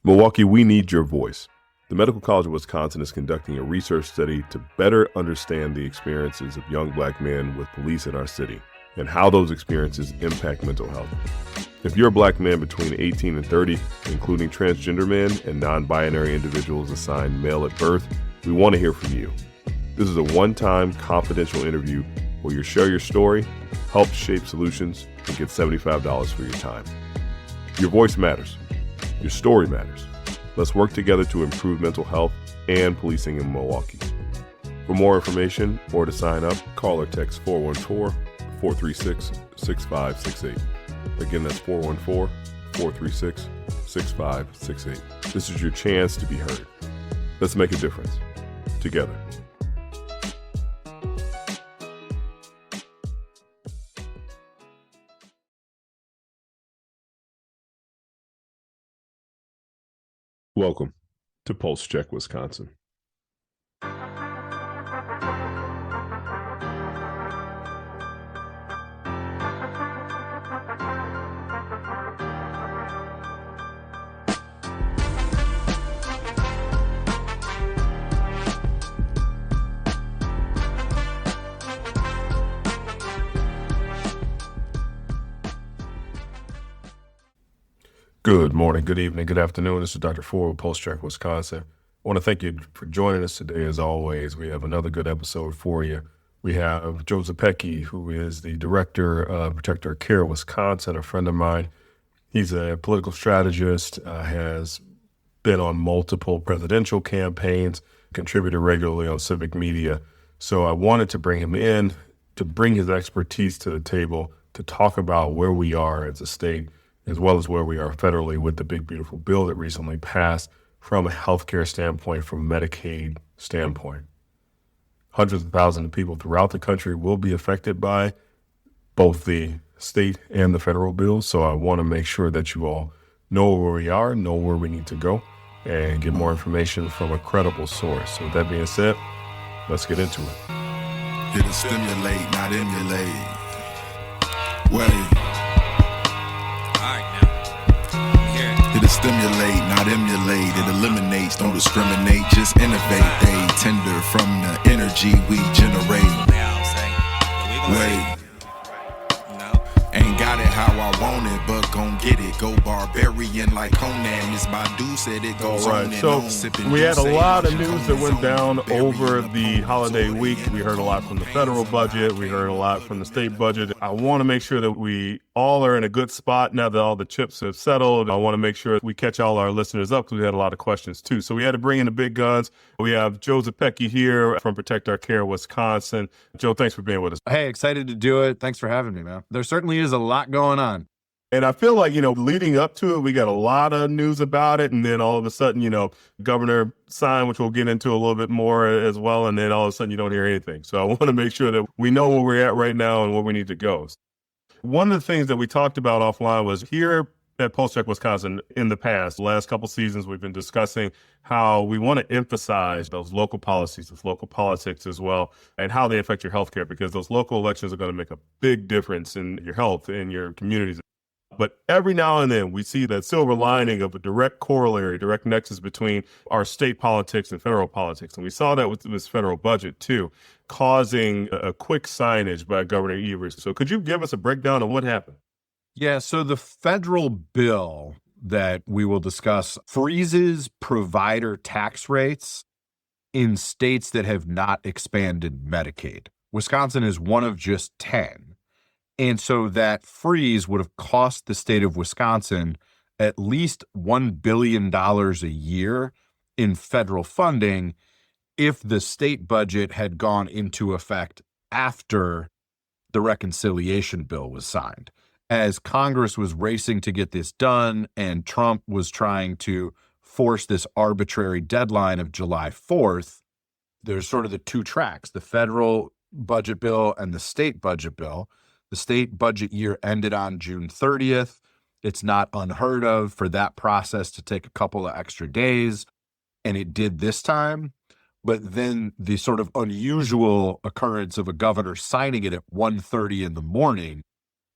Milwaukee, we need your voice. The Medical College of Wisconsin is conducting a research study to better understand the experiences of young black men with police in our city and how those experiences impact mental health. If you're a black man between 18 and 30, including transgender men and non-binary individuals assigned male at birth, we want to hear from you. This is a one-time confidential interview where you share your story, help shape solutions, and get $75 for your time. Your voice matters. Your story matters. Let's work together to improve mental health and policing in Milwaukee. For more information or to sign up, call or text 414-436-6568. Again, that's 414-436-6568. This is your chance to be heard. Let's make a difference together. Welcome to Pulse Check, Wisconsin. Good morning, good evening, good afternoon. This is Dr. Ford with Pulse Check, Wisconsin. I want to thank you for joining us today. As always, we have another good episode for you. We have Joe Zepecki, who is the director of Protect Our Care Wisconsin, a friend of mine. He's a political strategist, has been on multiple presidential campaigns, contributed regularly on civic media. So I wanted to bring him in to bring his expertise to the table to talk about where we are as a state, as well as where we are federally with the big, beautiful bill that recently passed from a healthcare standpoint, from a Medicaid standpoint. Hundreds of thousands of people throughout the country will be affected by both the state and the federal bills. So I want to make sure that you all know where we are, know where we need to go, and get more information from a credible source. So with that being said, let's get into it. It'll stimulate, not emulate. Wait. It'll stimulate, not emulate. It eliminates, don't discriminate, just innovate. They tender from the energy we generate. Wait. Ain't got it how I want it, but gon' get it. Go barbarian like Conan. Miss Badu said it goes All on right, and so on. Sipping we had a Douce, lot of watching news that went down Conan over Zone, the holiday week. We heard a lot from the federal budget. We heard a lot from the state budget. I want to make sure that we all are in a good spot now that all the chips have settled. I want to make sure we catch all our listeners up because we had a lot of questions too. So we had to bring in the big guns. We have Joe Zepecki here from Protect Our Care Wisconsin. Joe, thanks for being with us. Hey, excited to do it. Thanks for having me, man. There certainly is a lot going on. And I feel like, leading up to it, we got a lot of news about it. And then all of a sudden, Governor signed, which we'll get into a little bit more as well. And then all of a sudden you don't hear anything. So I want to make sure that we know where we're at right now and where we need to go. One of the things that we talked about offline was here at Pulse Check Wisconsin in the past, the last couple seasons, we've been discussing how we want to emphasize those local policies, those local politics as well, and how they affect your healthcare, because those local elections are going to make a big difference in your health in your communities. But every now and then we see that silver lining of a direct corollary, direct nexus between our state politics and federal politics. And we saw that with this federal budget too, causing a quick signage by Governor Evers. So could you give us a breakdown of what happened? Yeah, so the federal bill that we will discuss freezes provider tax rates in states that have not expanded Medicaid. Wisconsin is one of just 10. And so that freeze would have cost the state of Wisconsin at least $1 billion a year in federal funding if the state budget had gone into effect after the reconciliation bill was signed. As Congress was racing to get this done and Trump was trying to force this arbitrary deadline of July 4th, there's sort of the two tracks, the federal budget bill and the state budget bill. The state budget year ended on June 30th. It's not unheard of for that process to take a couple of extra days, and it did this time. But then the sort of unusual occurrence of a governor signing it at 1:30 in the morning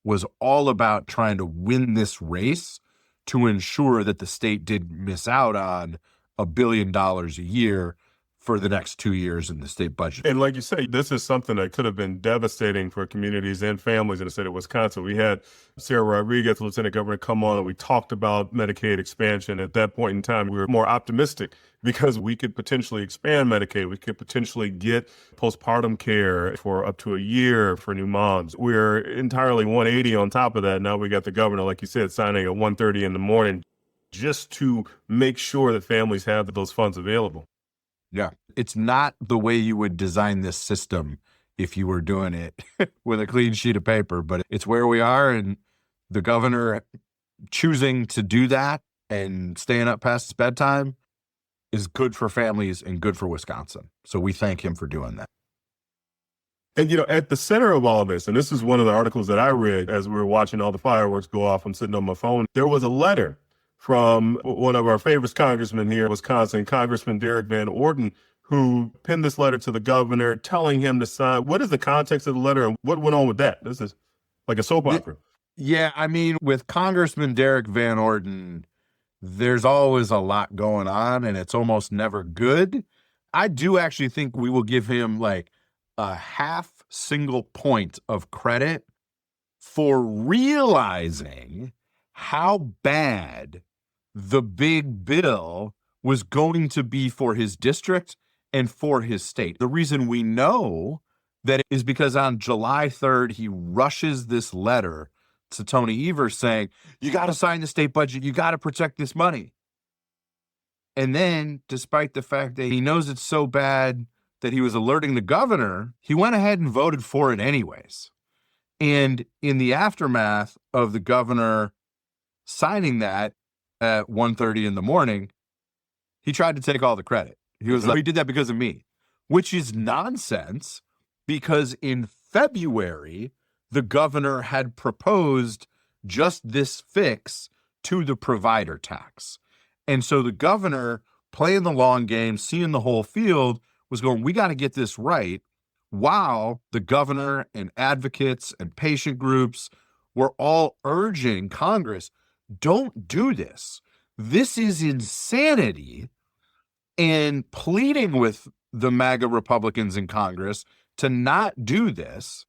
was all about trying to win this race to ensure that the state didn't miss out on $1 billion a year for the next 2 years in the state budget. And like you say, this is something that could have been devastating for communities and families in the state of Wisconsin. We had Sarah Rodriguez, Lieutenant Governor, come on and we talked about Medicaid expansion. At that point in time, we were more optimistic because we could potentially expand Medicaid. We could potentially get postpartum care for up to a year for new moms. We're entirely 180 on top of that. Now we got the governor, like you said, signing at 1:30 in the morning just to make sure that families have those funds available. Yeah. It's not the way you would design this system if you were doing it with a clean sheet of paper, but it's where we are. And the governor choosing to do that and staying up past his bedtime is good for families and good for Wisconsin. So we thank him for doing that. And, at the center of all this, and this is one of the articles that I read as we were watching all the fireworks go off, I'm sitting on my phone, there was a letter from one of our favorite congressmen here in Wisconsin, Congressman Derek Van Orden, who penned this letter to the governor telling him to sign. What is the context of the letter and what went on with that? This is like a soap opera. Yeah, I mean, with Congressman Derek Van Orden, there's always a lot going on and it's almost never good. I do actually think we will give him like a half single point of credit for realizing how bad the big bill was going to be for his district and for his state. The reason we know that is because on July 3rd, he rushes this letter to Tony Evers saying, you got to sign the state budget. You got to protect this money. And then, despite the fact that he knows it's so bad that he was alerting the governor, he went ahead and voted for it anyways. And in the aftermath of the governor signing that at 1:30 in the morning, he tried to take all the credit. He was like, he did that because of me, which is nonsense because in February, the governor had proposed just this fix to the provider tax. And so the governor, playing the long game, seeing the whole field, was going, we got to get this right, while the governor and advocates and patient groups were all urging Congress, don't do this. This is insanity. And pleading with the MAGA Republicans in Congress to not do this.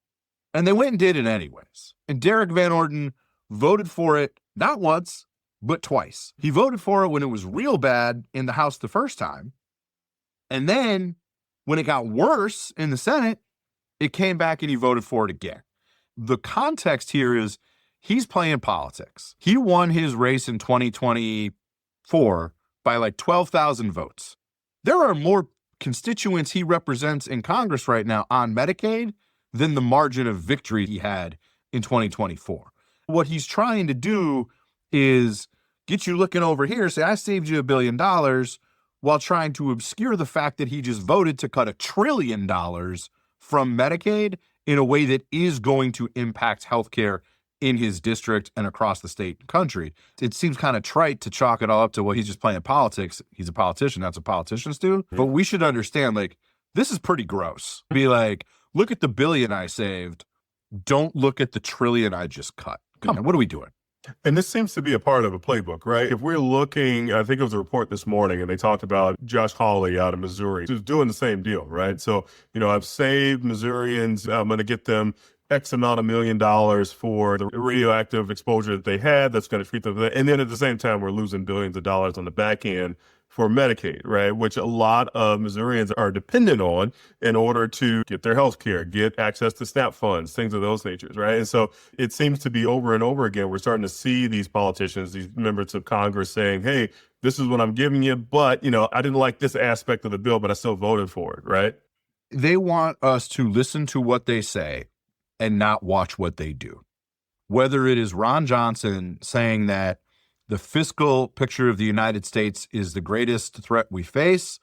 And they went and did it anyways. And Derek Van Orden voted for it not once, but twice. He voted for it when it was real bad in the House the first time. And then when it got worse in the Senate, it came back and he voted for it again. The context here is he's playing politics. He won his race in 2024 by like 12,000 votes. There are more constituents he represents in Congress right now on Medicaid than the margin of victory he had in 2024. What he's trying to do is get you looking over here, say, I saved you $1 billion, while trying to obscure the fact that he just voted to cut $1 trillion from Medicaid in a way that is going to impact healthcare in his district and across the state and country. It seems kind of trite to chalk it all up to, well, he's just playing politics. He's a politician. That's what politicians do. But we should understand, like, this is pretty gross. Be like, look at the $1 billion I saved. Don't look at the $1 trillion I just cut. Come on, what are we doing? And this seems to be a part of a playbook, right? If we're looking, I think it was a report this morning, and they talked about Josh Hawley out of Missouri, who's doing the same deal, right? So, I've saved Missourians. I'm going to get them X amount of $1 million for the radioactive exposure that they had. That's going to treat them. And then at the same time, we're losing billions of dollars on the back end for Medicaid, right? Which a lot of Missourians are dependent on in order to get their health care, get access to SNAP funds, things of those natures, right? And so it seems to be over and over again, we're starting to see these politicians, these members of Congress saying, hey, this is what I'm giving you, but, I didn't like this aspect of the bill, but I still voted for it, right? They want us to listen to what they say and not watch what they do. Whether it is Ron Johnson saying that the fiscal picture of the United States is the greatest threat we face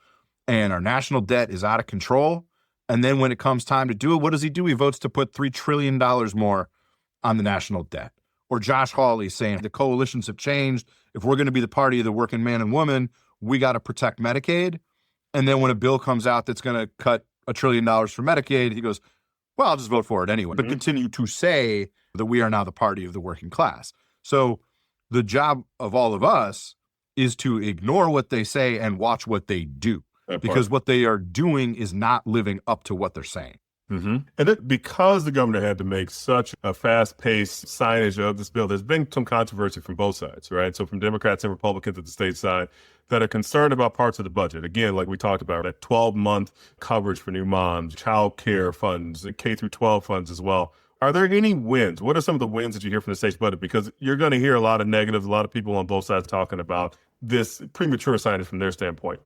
and our national debt is out of control. And then when it comes time to do it, what does he do? He votes to put $3 trillion more on the national debt. Or Josh Hawley saying the coalitions have changed. If we're going to be the party of the working man and woman, we got to protect Medicaid. And then when a bill comes out that's going to cut $1 trillion for Medicaid, he goes, well, I'll just vote for it anyway. But continue to say that we are now the party of the working class. So The job of all of us is to ignore what they say and watch what they do, because what they are doing is not living up to what they're saying. Mm-hmm. And because the governor had to make such a fast-paced signage of this bill, there's been some controversy from both sides, right? So from Democrats and Republicans at the state side that are concerned about parts of the budget. Again, like we talked about, that 12-month coverage for new moms, child care funds, K through 12 funds as well. Are there any wins? What are some of the wins that you hear from the state's budget? Because you're going to hear a lot of negatives, a lot of people on both sides talking about this premature signage from their standpoint.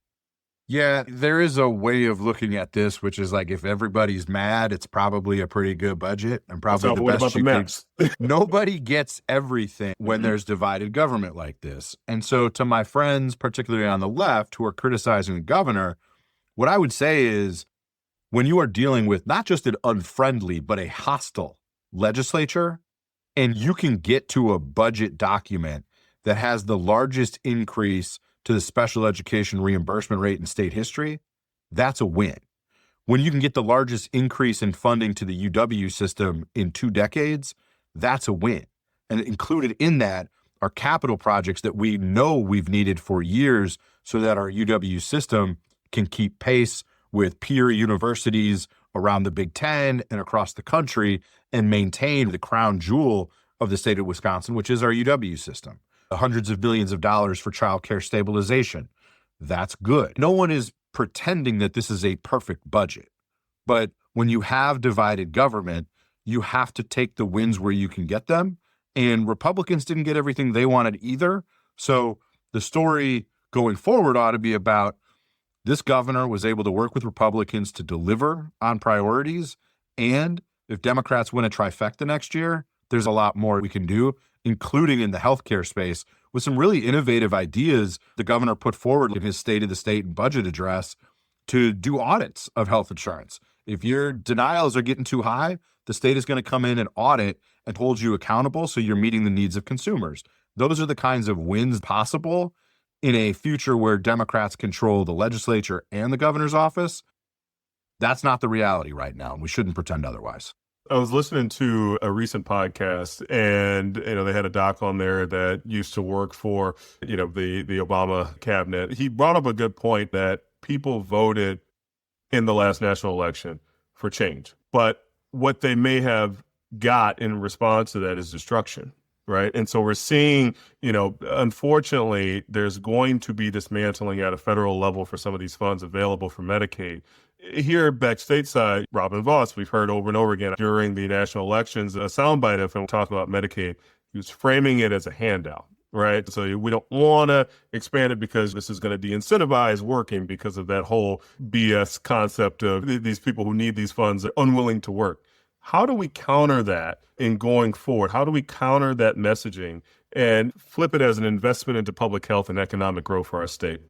Yeah, there is a way of looking at this, which is like, if everybody's mad, it's probably a pretty good budget and probably the best you can. Nobody gets everything when there's divided government like this. And so to my friends, particularly on the left, who are criticizing the governor, what I would say is, when you are dealing with not just an unfriendly, but a hostile legislature, and you can get to a budget document that has the largest increase to the special education reimbursement rate in state history, that's a win. When you can get the largest increase in funding to the UW system in 2 decades, that's a win. And included in that are capital projects that we know we've needed for years so that our UW system can keep pace with peer universities around the Big Ten and across the country and maintain the crown jewel of the state of Wisconsin, which is our UW system. Hundreds of billions of dollars for child care stabilization. That's good. No one is pretending that this is a perfect budget. But when you have divided government, you have to take the wins where you can get them. And Republicans didn't get everything they wanted either. So the story going forward ought to be about this governor was able to work with Republicans to deliver on priorities. And if Democrats win a trifecta next year, there's a lot more we can do, including in the healthcare space, with some really innovative ideas the governor put forward in his State of the State and budget address to do audits of health insurance. If your denials are getting too high, the state is going to come in and audit and hold you accountable so you're meeting the needs of consumers. Those are the kinds of wins possible in a future where Democrats control the legislature and the governor's office. That's not the reality right now, and we shouldn't pretend otherwise. I was listening to a recent podcast, and they had a doc on there that used to work for the Obama cabinet. He brought up a good point that people voted in the last national election for change, but what they may have got in response to that is destruction, right? And so we're seeing, unfortunately, there's going to be dismantling at a federal level for some of these funds available for Medicaid. Here back stateside, Robin Vos, we've heard over and over again during the national elections, a soundbite of him talking about Medicaid. He was framing it as a handout, right? So we don't want to expand it because this is going to de-incentivize working because of that whole BS concept of these people who need these funds are unwilling to work. How do we counter that in going forward? How do we counter that messaging and flip it as an investment into public health and economic growth for our state?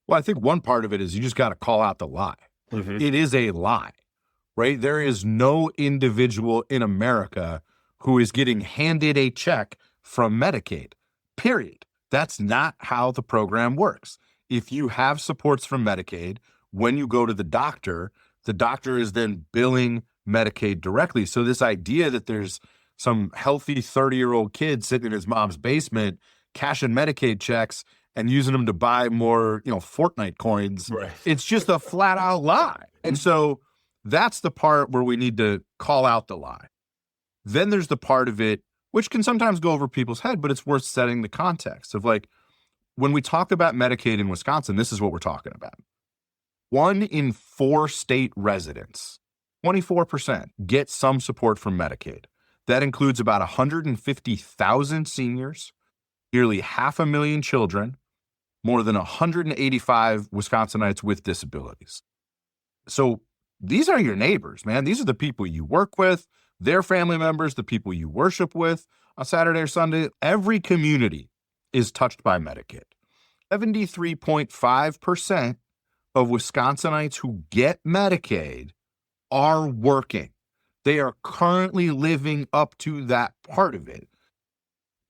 Well, I think one part of it is you just got to call out the lie. Mm-hmm. It is a lie, right? There is no individual in America who is getting handed a check from Medicaid, period. That's not how the program works. If you have supports from Medicaid, when you go to the doctor is then billing Medicaid directly. So this idea that there's some healthy 30-year-old kid sitting in his mom's basement cashing Medicaid checks and using them to buy more, Fortnite coins, right. It's just a flat out lie. And so that's the part where we need to call out the lie. Then there's the part of it, which can sometimes go over people's head, but it's worth setting the context of when we talk about Medicaid in Wisconsin, this is what we're talking about. 1 in 4 state residents, 24%, get some support from Medicaid. That includes about 150,000 seniors, nearly 500,000 children, more than 185 Wisconsinites with disabilities. So these are your neighbors, man. These are the people you work with, their family members, the people you worship with on Saturday or Sunday. Every community is touched by Medicaid. 73.5% of Wisconsinites who get Medicaid are working. They are currently living up to that part of it.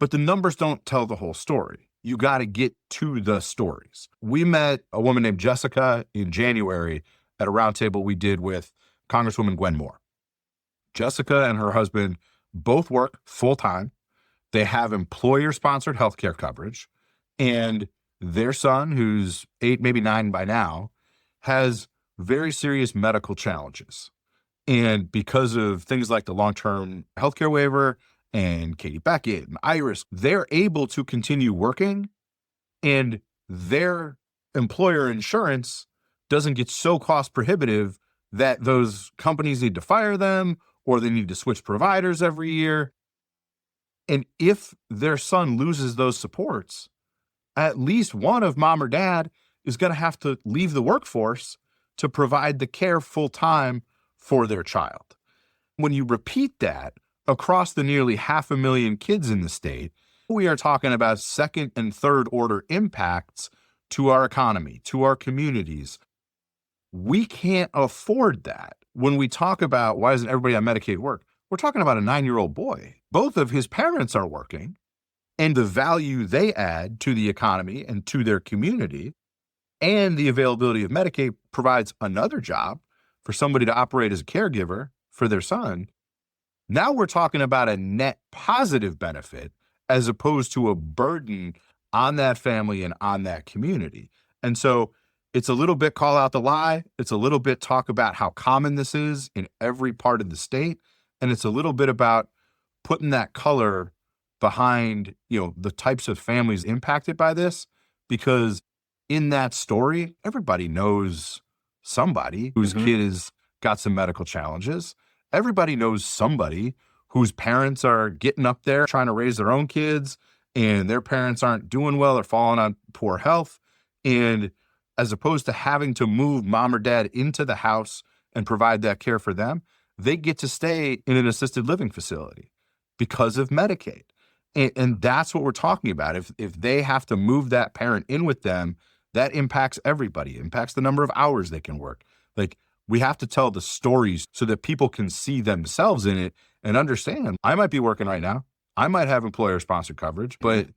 But the numbers don't tell the whole story. You got to get to the stories. We met a woman named Jessica in January at a roundtable we did with Congresswoman Gwen Moore. Jessica and her husband both work full-time. They have employer-sponsored healthcare coverage, and their son, who's 8, maybe 9 by now, has very serious medical challenges. And because of things like the long-term healthcare waiver and Katie Beckett and Iris, they're able to continue working, and their employer insurance doesn't get so cost prohibitive that those companies need to fire them or they need to switch providers every year. And if their son loses those supports, at least one of mom or dad is going to have to leave the workforce to provide the care full time for their child. When you repeat that across the nearly 500,000 kids in the state, we are talking about second and third order impacts to our economy, to our communities. We can't afford that. When we talk about why doesn't everybody on Medicaid work, we're talking about a 9-year-old boy. Both of his parents are working, and the value they add to the economy and to their community, and the availability of Medicaid provides another job for somebody to operate as a caregiver for their son. Now we're talking about a net positive benefit as opposed to a burden on that family and on that community. And so it's a little bit call out the lie. It's a little bit talk about how common this is in every part of the state. And it's a little bit about putting that color behind, the types of families impacted by this, because in that story, everybody knows somebody whose kid has got some medical challenges. Everybody knows somebody whose parents are getting up there trying to raise their own kids, and their parents aren't doing well or falling on poor health. And as opposed to having to move mom or dad into the house and provide that care for them, they get to stay in an assisted living facility because of Medicaid. And that's what we're talking about. If they have to move that parent in with them, that impacts everybody. It impacts the number of hours they can work. Like, we have to tell the stories so that people can see themselves in it and understand. I might be working right now. I might have employer-sponsored coverage, but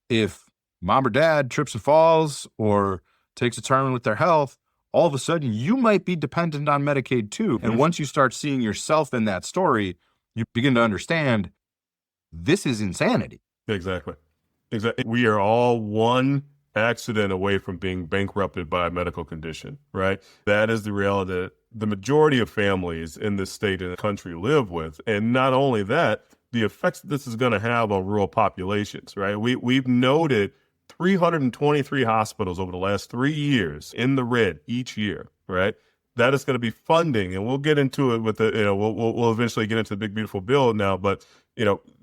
if mom or dad trips and falls or takes a turn with their health, all of a sudden you might be dependent on Medicaid too. And once you start seeing yourself in that story, you begin to understand this is insanity. Exactly. We are all one accident away from being bankrupted by a medical condition, right? That is the reality that the majority of families in this state and the country live with. And not only that, the effects that this is going to have on rural populations, right? We've noted 323 hospitals over the last 3 years in the red each year, right? That is going to be funding, and we'll get into it with the, we'll eventually get into the big, beautiful bill now, but,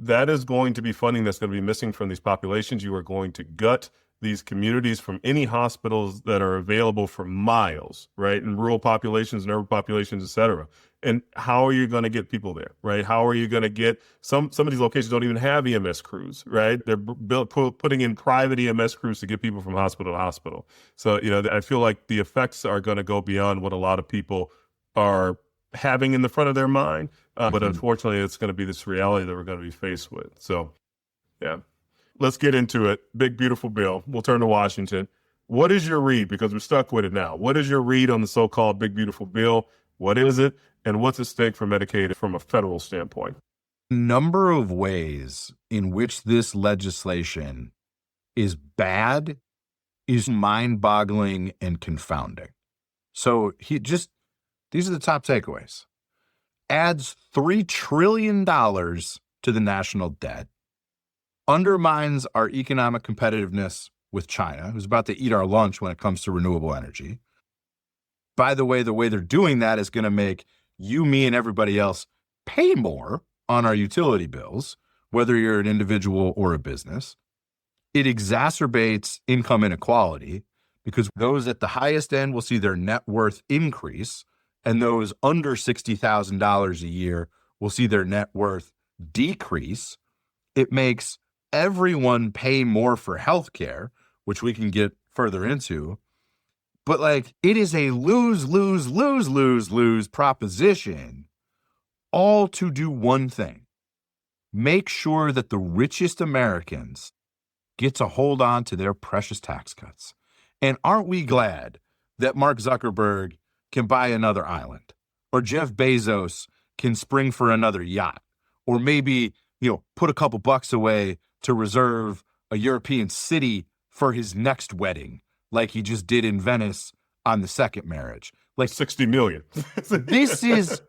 that is going to be funding that's going to be missing from these populations. You are going to gut these communities from any hospitals that are available for miles, right? In rural populations and urban populations, et cetera. And how are you going to get people there, right? How are you going to get some of these locations don't even have EMS crews, right? They're putting in private EMS crews to get people from hospital to hospital. So, I feel like the effects are going to go beyond what a lot of people are having in the front of their mind. But unfortunately, it's going to be this reality that we're going to be faced with. So, yeah. Let's get into it. Big, beautiful bill. We'll turn to Washington. What is your read? Because we're stuck with it now. What is your read on the so-called big, beautiful bill? What is it? And what's at stake for Medicaid from a federal standpoint? Number of ways in which this legislation is bad is mind-boggling and confounding. So these are the top takeaways. Adds $3 trillion to the national debt. Undermines our economic competitiveness with China, who's about to eat our lunch when it comes to renewable energy. By the way they're doing that is going to make you, me, and everybody else pay more on our utility bills, whether you're an individual or a business. It exacerbates income inequality because those at the highest end will see their net worth increase, and those under $60,000 a year will see their net worth decrease. It makes everyone pay more for healthcare, which we can get further into. But it is a lose, lose, lose, lose, lose proposition, all to do one thing: make sure that the richest Americans get to hold on to their precious tax cuts. And aren't we glad that Mark Zuckerberg can buy another island, or Jeff Bezos can spring for another yacht, or maybe put a couple bucks away to reserve a European city for his next wedding, like he just did in Venice on the second marriage. Like 60 million. this is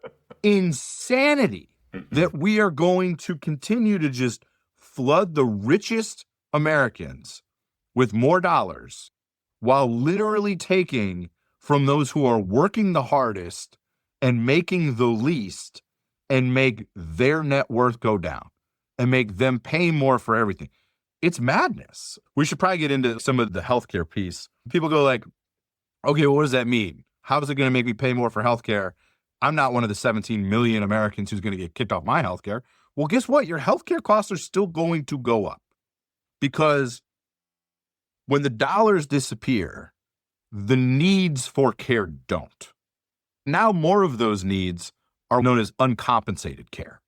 insanity that we are going to continue to just flood the richest Americans with more dollars while literally taking from those who are working the hardest and making the least and make their net worth go down and make them pay more for everything. It's madness. We should probably get into some of the healthcare piece. People go like, okay, well, what does that mean? How is it going to make me pay more for healthcare? I'm not one of the 17 million Americans who's going to get kicked off my healthcare. Well, guess what? Your healthcare costs are still going to go up because when the dollars disappear, the needs for care don't. Now more of those needs are known as uncompensated care.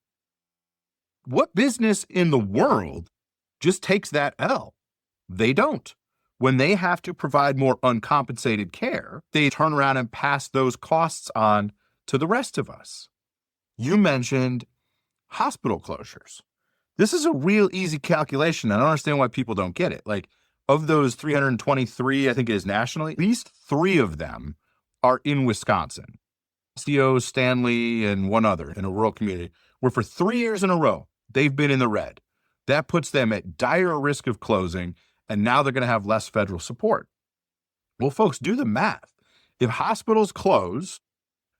What business in the world just takes that L? They don't. When they have to provide more uncompensated care, they turn around and pass those costs on to the rest of us. You mentioned hospital closures. This is a real easy calculation. I don't understand why people don't get it. Like, of those 323, I think it is nationally, at least 3 of them are in Wisconsin. CO, Stanley, and one other in a rural community, where for 3 years in a row, they've been in the red. That puts them at dire risk of closing, and now they're going to have less federal support. Well, folks, do the math. If hospitals close,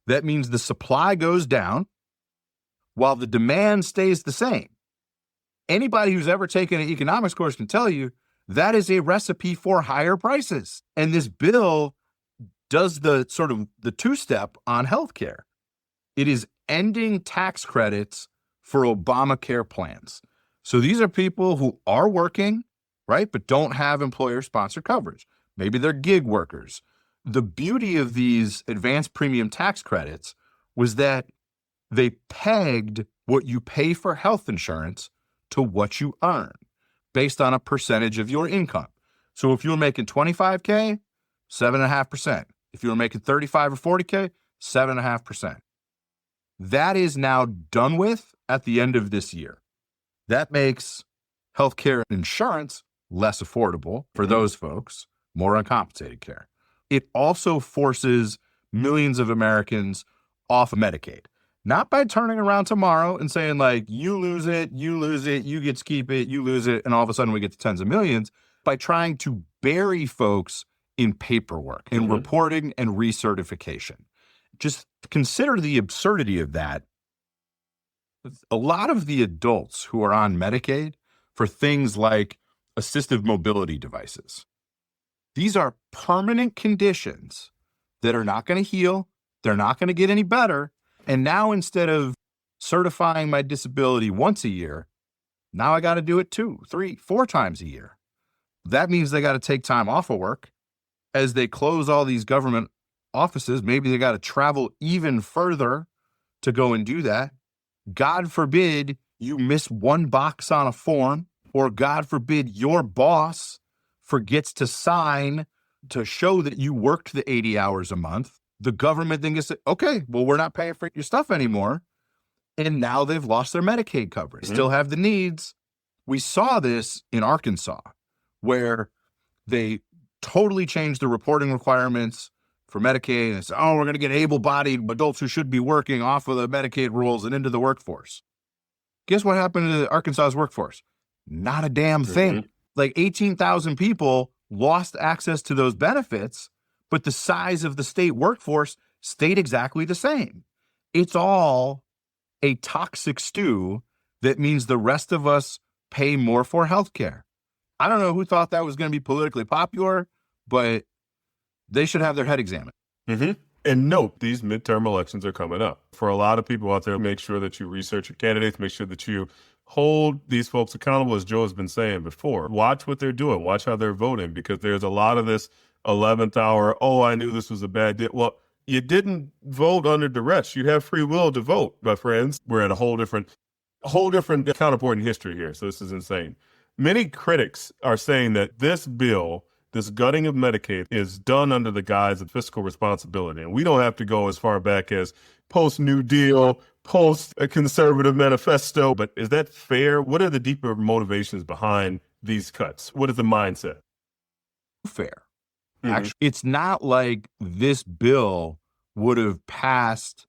that means the supply goes down while the demand stays the same. Anybody who's ever taken an economics course can tell you that is a recipe for higher prices. And this bill does the sort of the two-step on healthcare. It is ending tax credits for Obamacare plans. So these are people who are working, right, but don't have employer-sponsored coverage. Maybe they're gig workers. The beauty of these advanced premium tax credits was that they pegged what you pay for health insurance to what you earn based on a percentage of your income. So if you were making $25K, 7.5%. If you were making 35 or 40K, 7.5%. That is now done with at the end of this year. That makes healthcare insurance less affordable for those folks, more uncompensated care. It also forces millions of Americans off of Medicaid. Not by turning around tomorrow and saying like, you lose it, you get to keep it, you lose it, and all of a sudden we get to tens of millions, by trying to bury folks in paperwork, in reporting and recertification. Just consider the absurdity of that. A lot of the adults who are on Medicaid for things like assistive mobility devices, these are permanent conditions that are not going to heal. They're not going to get any better. And now instead of certifying my disability once a year, now I got to do it 2, 3, 4 times a year. That means they got to take time off of work. As they close all these government offices, maybe they got to travel even further to go and do that. God forbid you miss one box on a form, or God forbid your boss forgets to sign to show that you worked the 80 hours a month. The government then gets, okay, well, we're not paying for your stuff anymore. And now they've lost their Medicaid coverage, still have the needs. We saw this in Arkansas, where they totally changed the reporting requirements for Medicaid and said, oh, we're going to get able-bodied adults who should be working off of the Medicaid rules and into the workforce. Guess what happened to Arkansas's workforce? Not a damn thing. Like 18,000 people lost access to those benefits, but the size of the state workforce stayed exactly the same. It's all a toxic stew that means the rest of us pay more for healthcare. I don't know who thought that was going to be politically popular, but they should have their head examined. And note, these midterm elections are coming up. For a lot of people out there, make sure that you research your candidates, make sure that you hold these folks accountable, as Joe has been saying before. Watch what they're doing. Watch how they're voting, because there's a lot of this 11th hour, oh, I knew this was a bad deal. Well, you didn't vote under duress. You have free will to vote, my friends. We're at a whole different counterpoint in history here, so this is insane. Many critics are saying that this bill, this gutting of Medicaid, is done under the guise of fiscal responsibility. And we don't have to go as far back as post-New Deal, post a conservative manifesto, but is that fair? What are the deeper motivations behind these cuts? What is the mindset? Fair. Actually, it's not like this bill would have passed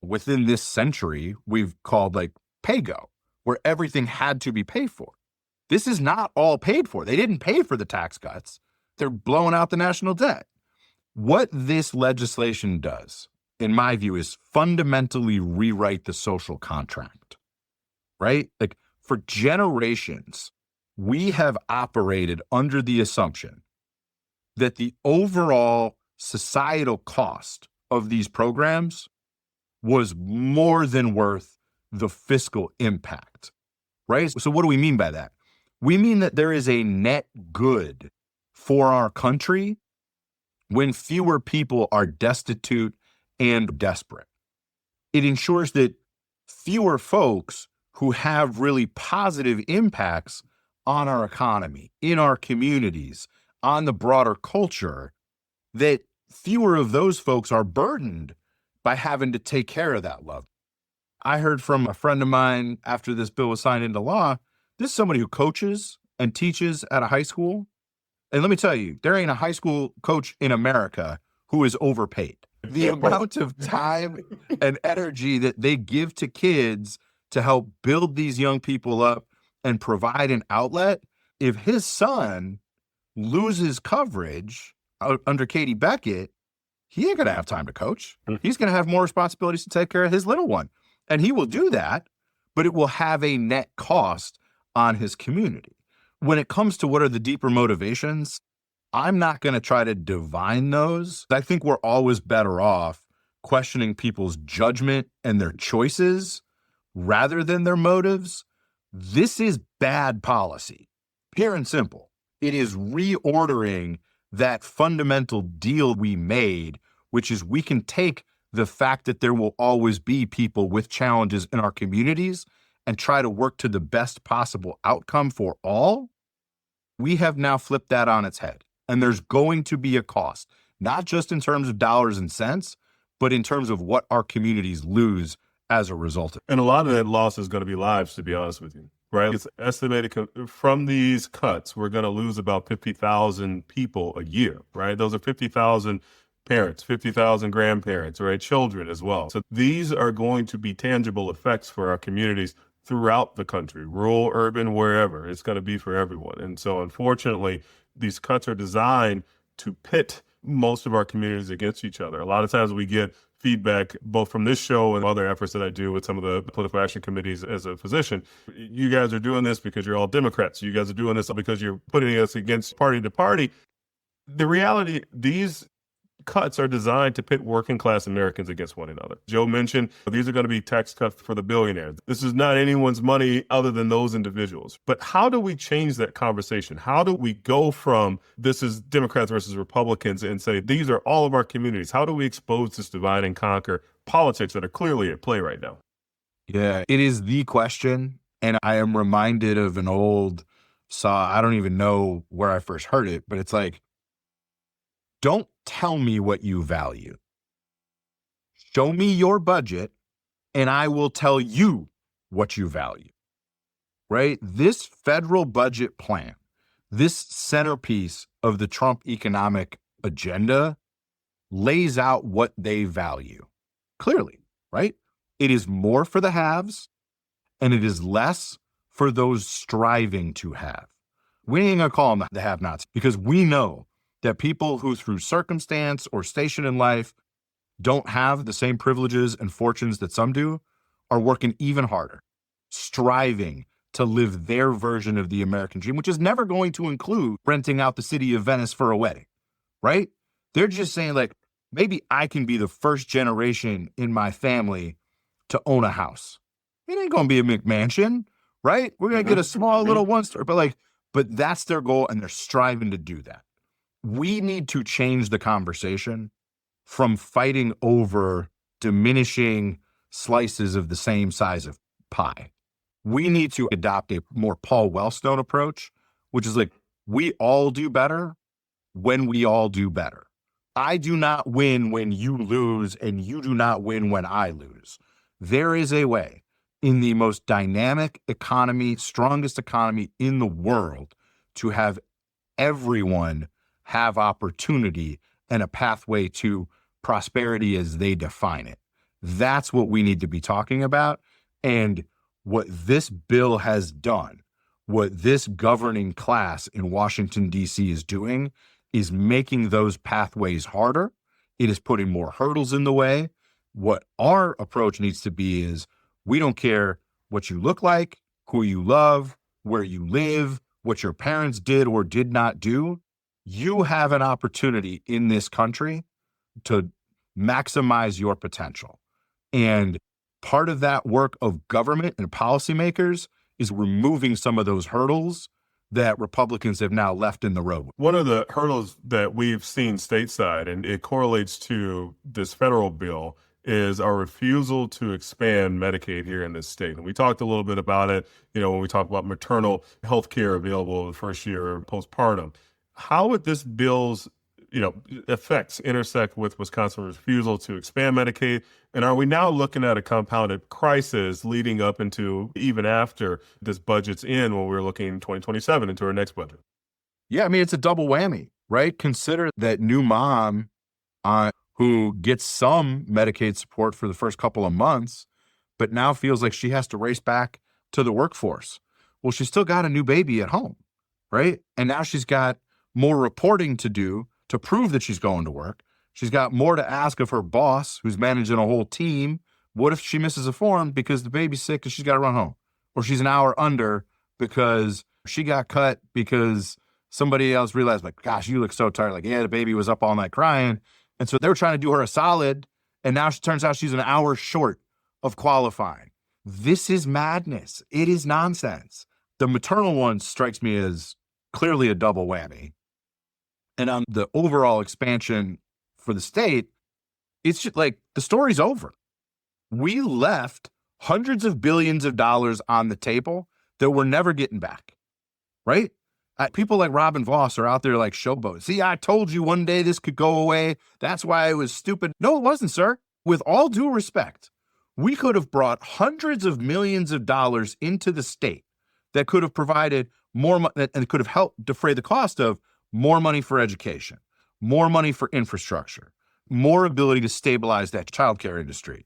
within this century we've called like pay-go, where everything had to be paid for. This is not all paid for. They didn't pay for the tax cuts. They're blowing out the national debt. What this legislation does, in my view, is fundamentally rewrite the social contract, right? Like for generations, we have operated under the assumption that the overall societal cost of these programs was more than worth the fiscal impact, right? So what do we mean by that? We mean that there is a net good for our country when fewer people are destitute and desperate. It ensures that fewer folks who have really positive impacts on our economy, in our communities, on the broader culture, that fewer of those folks are burdened by having to take care of that love. I heard from a friend of mine after this bill was signed into law, this is somebody who coaches and teaches at a high school. And let me tell you, there ain't a high school coach in America who is overpaid. The amount of time and energy that they give to kids to help build these young people up and provide an outlet, if his son loses coverage under Katie Beckett, he ain't going to have time to coach. He's going to have more responsibilities to take care of his little one. And he will do that, but it will have a net cost on his community. When it comes to what are the deeper motivations, I'm not going to try to divine those. I think we're always better off questioning people's judgment and their choices rather than their motives. This is bad policy, pure and simple. It is reordering that fundamental deal we made, which is we can take the fact that there will always be people with challenges in our communities and try to work to the best possible outcome for all. We have now flipped that on its head. And there's going to be a cost, not just in terms of dollars and cents, but in terms of what our communities lose as a result of it. And a lot of that loss is going to be lives, to be honest with you, right? It's estimated from these cuts, we're going to lose about 50,000 people a year, right? Those are 50,000 parents, 50,000 grandparents, right? Children as well. So these are going to be tangible effects for our communities throughout the country, rural, urban, wherever. It's going to be for everyone. And so unfortunately, these cuts are designed to pit most of our communities against each other. A lot of times we get feedback both from this show and other efforts that I do with some of the political action committees as a physician. You guys are doing this because you're all Democrats. You guys are doing this because you're putting us against party to party. The reality, these cuts are designed to pit working class Americans against one another. Joe mentioned these are going to be tax cuts for the billionaires. This is not anyone's money other than those individuals. But how do we change that conversation? How do we go from this is Democrats versus Republicans and say these are all of our communities? How do we expose this divide and conquer politics that are clearly at play right now? Yeah, it is the question. And I am reminded of an old saw. I don't even know where I first heard it, but it's like, don't tell me what you value. Show me your budget and I will tell you what you value, right? This federal budget plan, this centerpiece of the Trump economic agenda lays out what they value clearly, right? It is more for the haves and it is less for those striving to have. We ain't gonna call them the have-nots because we know that people who through circumstance or station in life don't have the same privileges and fortunes that some do are working even harder, striving to live their version of the American dream, which is never going to include renting out the city of Venice for a wedding, right? They're just saying like, maybe I can be the first generation in my family to own a house. It ain't going to be a McMansion, right? We're going to get a small little one-story, but that's their goal and they're striving to do that. We need to change the conversation from fighting over diminishing slices of the same size of pie. We need to adopt a more Paul Wellstone approach, which is like, we all do better when we all do better. I do not win when you lose, and you do not win when I lose. There is a way in the most dynamic economy, strongest economy in the world to have everyone have opportunity and a pathway to prosperity as they define it. That's what we need to be talking about. And what this bill has done, what this governing class in Washington, D.C. is doing is making those pathways harder. It is putting more hurdles in the way. What our approach needs to be is we don't care what you look like, who you love, where you live, what your parents did or did not do. You have an opportunity in this country to maximize your potential. And part of that work of government and policymakers is removing some of those hurdles that Republicans have now left in the road. One of the hurdles that we've seen stateside, and it correlates to this federal bill, is our refusal to expand Medicaid here in this state. And we talked a little bit about it, when we talk about maternal health care available the first year postpartum. How would this bill's effects intersect with Wisconsin's refusal to expand Medicaid? And are we now looking at a compounded crisis leading up into even after this budget's in when we're looking 2027 into our next budget? Yeah, I mean, it's a double whammy, right? Consider that new mom who gets some Medicaid support for the first couple of months, but now feels like she has to race back to the workforce. Well, she's still got a new baby at home, right? And now she's got more reporting to do to prove that she's going to work. She's got more to ask of her boss, who's managing a whole team. What if she misses a form because the baby's sick and she's got to run home? Or she's an hour under because she got cut because somebody else realized, like, gosh, you look so tired. Like, yeah, the baby was up all night crying. And so they were trying to do her a solid. And now it turns out she's an hour short of qualifying. This is madness. It is nonsense. The maternal one strikes me as clearly a double whammy. And on the overall expansion for the state, it's just like the story's over. We left hundreds of billions of dollars on the table that we're never getting back, right? People like Robin Voss are out there like showboat. See, I told you one day this could go away. That's why it was stupid. No, it wasn't, sir. With all due respect, we could have brought hundreds of millions of dollars into the state that could have provided more money and could have helped defray the cost of more money for education, more money for infrastructure, more ability to stabilize that childcare industry.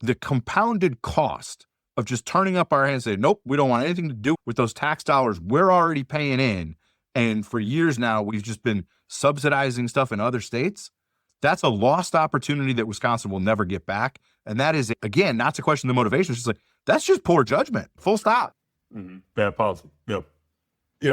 The compounded cost of just turning up our hands and saying, nope, we don't want anything to do with those tax dollars we're already paying in. And for years now, we've just been subsidizing stuff in other states. That's a lost opportunity that Wisconsin will never get back. And that is, again, not to question the motivation. It's just like, that's just poor judgment. Full stop. Mm-hmm. Bad policy. Yep.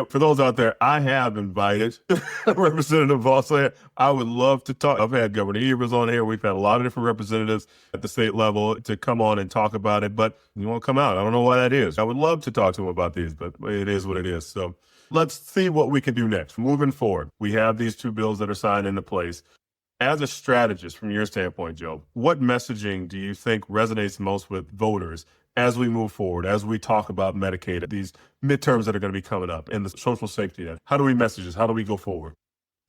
For those out there, I have invited Representative Voss. I would love to talk. I've had Governor Evers on here. We've had a lot of different representatives at the state level to come on and talk about it, but you won't come out. I don't know why that is. I would love to talk to him about these, but it is what it is. So let's see what we can do next. Moving forward, we have these two bills that are signed into place. As a strategist, from your standpoint, Joe, what messaging do you think resonates most with voters as we move forward, as we talk about Medicaid, these midterms that are going to be coming up, and the social safety net? How do we message this? How do we go forward?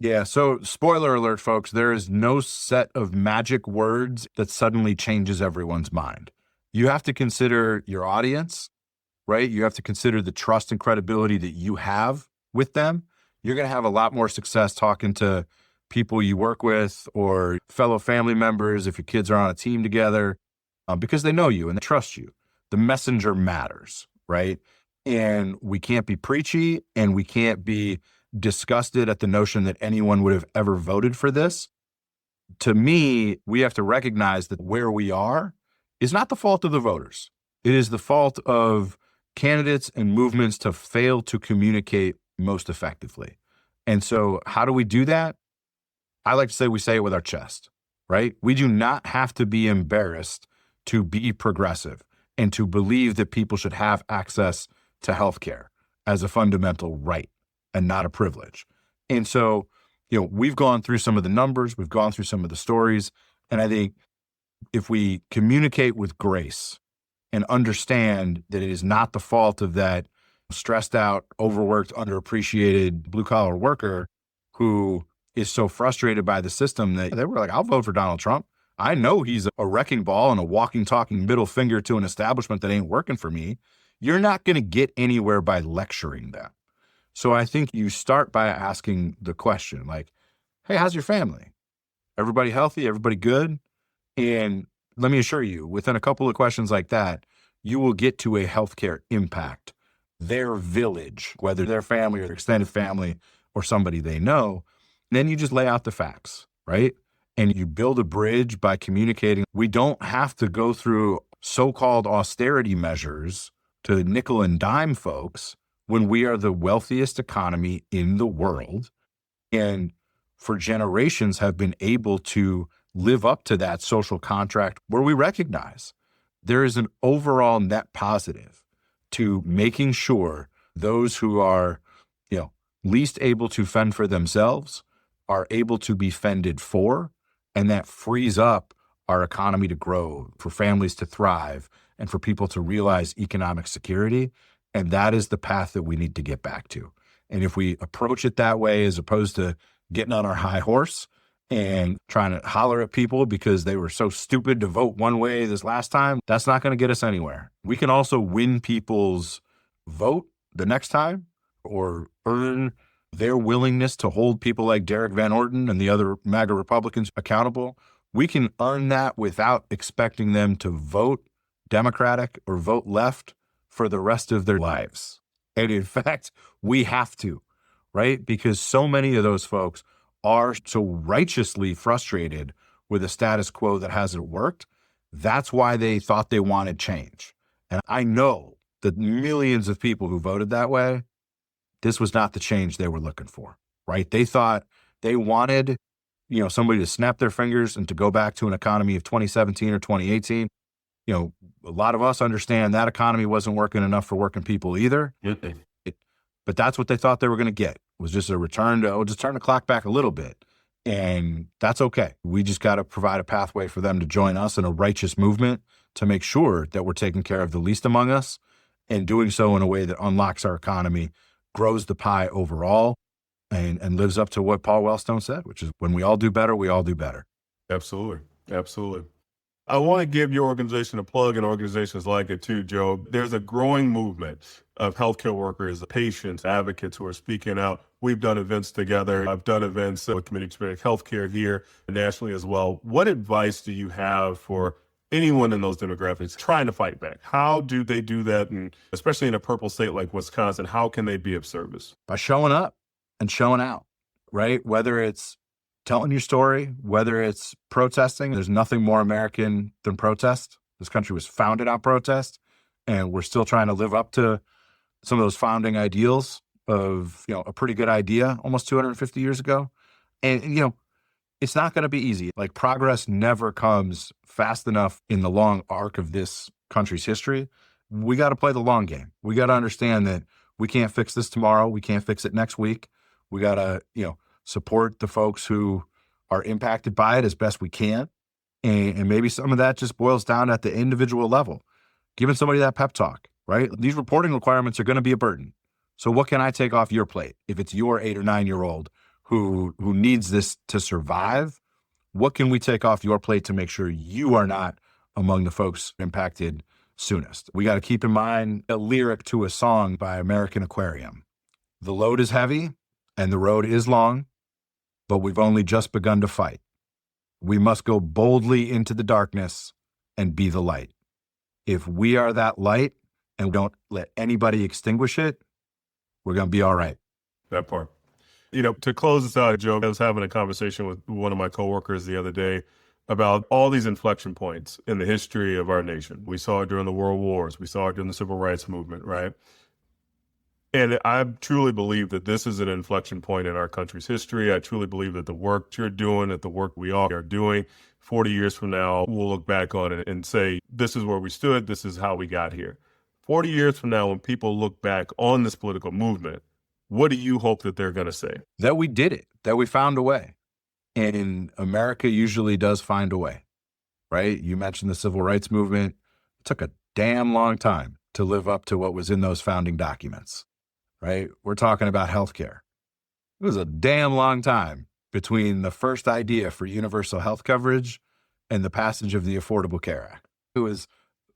Yeah, so spoiler alert, folks, there is no set of magic words that suddenly changes everyone's mind. You have to consider your audience, right? You have to consider the trust and credibility that you have with them. You're going to have a lot more success talking to people you work with or fellow family members if your kids are on a team together because they know you and they trust you. The messenger matters, right? And we can't be preachy and we can't be disgusted at the notion that anyone would have ever voted for this. To me, we have to recognize that where we are is not the fault of the voters. It is the fault of candidates and movements to fail to communicate most effectively. And so how do we do that? I like to say we say it with our chest, right? We do not have to be embarrassed to be progressive and to believe that people should have access to healthcare as a fundamental right and not a privilege. And so, we've gone through some of the numbers, we've gone through some of the stories, and I think if we communicate with grace and understand that it is not the fault of that stressed out, overworked, underappreciated blue-collar worker who is so frustrated by the system that they were like, I'll vote for Donald Trump. I know he's a wrecking ball and a walking, talking middle finger to an establishment that ain't working for me. You're not going to get anywhere by lecturing them. So I think you start by asking the question like, hey, how's your family? Everybody healthy? Everybody good? And let me assure you, within a couple of questions like that, you will get to a healthcare impact. Their village, whether their family or their extended family or somebody they know, then you just lay out the facts, right? And you build a bridge by communicating. We don't have to go through so-called austerity measures to nickel and dime folks when we are the wealthiest economy in the world. And for generations have been able to live up to that social contract where we recognize there is an overall net positive to making sure those who are, least able to fend for themselves are able to be fended for, and that frees up our economy to grow, for families to thrive, and for people to realize economic security. And that is the path that we need to get back to. And if we approach it that way, as opposed to getting on our high horse and trying to holler at people because they were so stupid to vote one way this last time, that's not going to get us anywhere. We can also win people's vote the next time, or earn their willingness to hold people like Derek Van Orton and the other MAGA Republicans accountable. We can earn that without expecting them to vote Democratic or vote left for the rest of their lives. And in fact, we have to, right? Because so many of those folks are so righteously frustrated with a status quo that hasn't worked. That's why they thought they wanted change. And I know that millions of people who voted that way, this was not the change they were looking for, right? They thought they wanted, somebody to snap their fingers and to go back to an economy of 2017 or 2018. A lot of us understand that economy wasn't working enough for working people either. But that's what they thought they were going to get, was just a return to, just turn the clock back a little bit. And that's okay. We just got to provide a pathway for them to join us in a righteous movement to make sure that we're taking care of the least among us, and doing so in a way that unlocks our economy, grows the pie overall, and lives up to what Paul Wellstone said, which is when we all do better, we all do better. Absolutely. Absolutely. I want to give your organization a plug, and organizations like it too, Joe. There's a growing movement of healthcare workers, patients, advocates who are speaking out. We've done events together. I've done events with Community Experience Healthcare here nationally as well. What advice do you have for anyone in those demographics trying to fight back? How do they do that? And especially in a purple state like Wisconsin, how can they be of service? By showing up and showing out, right? Whether it's telling your story, whether it's protesting. There's nothing more American than protest. This country was founded on protest, and we're still trying to live up to some of those founding ideals of, a pretty good idea almost 250 years ago. And, it's not going to be easy. Like, progress never comes fast enough in the long arc of this country's history. We got to play the long game. We got to understand that we can't fix this tomorrow. We can't fix it next week. We got to, support the folks who are impacted by it as best we can. And maybe some of that just boils down at the individual level, giving somebody that pep talk, right? These reporting requirements are going to be a burden. So what can I take off your plate? If it's your 8 or 9-year-old who needs this to survive, what can we take off your plate to make sure you are not among the folks impacted soonest? We got to keep in mind a lyric to a song by American Aquarium. The load is heavy and the road is long, but we've only just begun to fight. We must go boldly into the darkness and be the light. If we are that light and don't let anybody extinguish it, we're going to be all right. That part. To close this out, Joe, I was having a conversation with one of my coworkers the other day about all these inflection points in the history of our nation. We saw it during the World Wars. We saw it during the Civil Rights Movement, right? And I truly believe that this is an inflection point in our country's history. I truly believe that the work you're doing, that the work we all are doing, 40 years from now, we'll look back on it and say, this is where we stood. This is how we got here. 40 years from now, when people look back on this political movement, what do you hope that they're going to say? That we did it, that we found a way. And America usually does find a way, right? You mentioned the Civil Rights Movement. It took a damn long time to live up to what was in those founding documents. Right? We're talking about healthcare. It was a damn long time between the first idea for universal health coverage and the passage of the Affordable Care Act. It was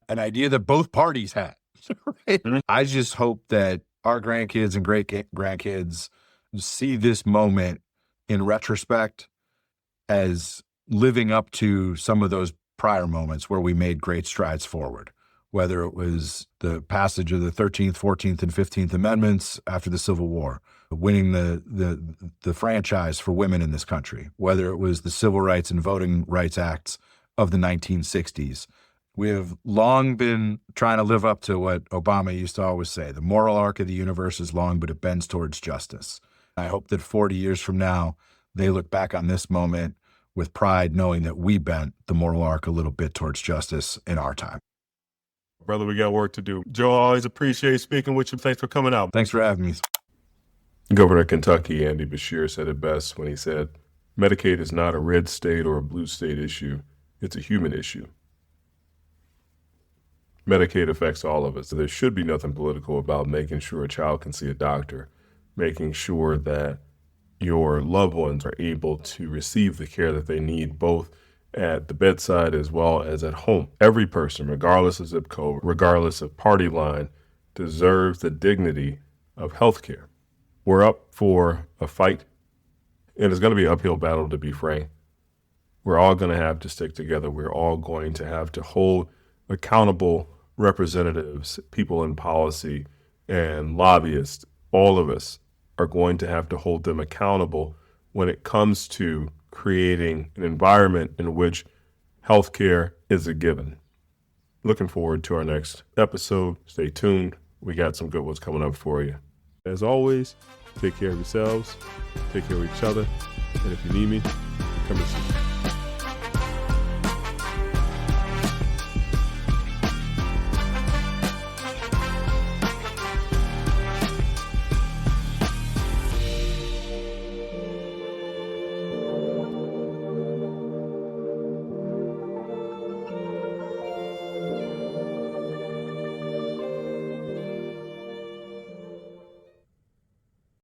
an idea that both parties had. Right? Mhm. I just hope that our grandkids and great grandkids see this moment in retrospect as living up to some of those prior moments where we made great strides forward, whether it was the passage of the 13th, 14th, and 15th Amendments after the Civil War, winning the franchise for women in this country, whether it was the Civil Rights and Voting Rights Acts of the 1960s. We have long been trying to live up to what Obama used to always say, the moral arc of the universe is long, but it bends towards justice. I hope that 40 years from now, they look back on this moment with pride, knowing that we bent the moral arc a little bit towards justice in our time. Brother, we got work to do. Joe, I always appreciate speaking with you. Thanks for coming out. Thanks for having me. Governor of Kentucky, Andy Beshear, said it best when he said, Medicaid is not a red state or a blue state issue. It's a human issue. Medicaid affects all of us. There should be nothing political about making sure a child can see a doctor, making sure that your loved ones are able to receive the care that they need, both at the bedside as well as at home. Every person, regardless of zip code, regardless of party line, deserves the dignity of health care. We're up for a fight, and it's going to be an uphill battle, to be frank. We're all going to have to stick together. We're all going to have to hold accountable representatives, people in policy, and lobbyists. All of us are going to have to hold them accountable when it comes to creating an environment in which healthcare is a given. Looking forward to our next episode. Stay tuned. We got some good ones coming up for you. As always, take care of yourselves, take care of each other, and if you need me, come and see me.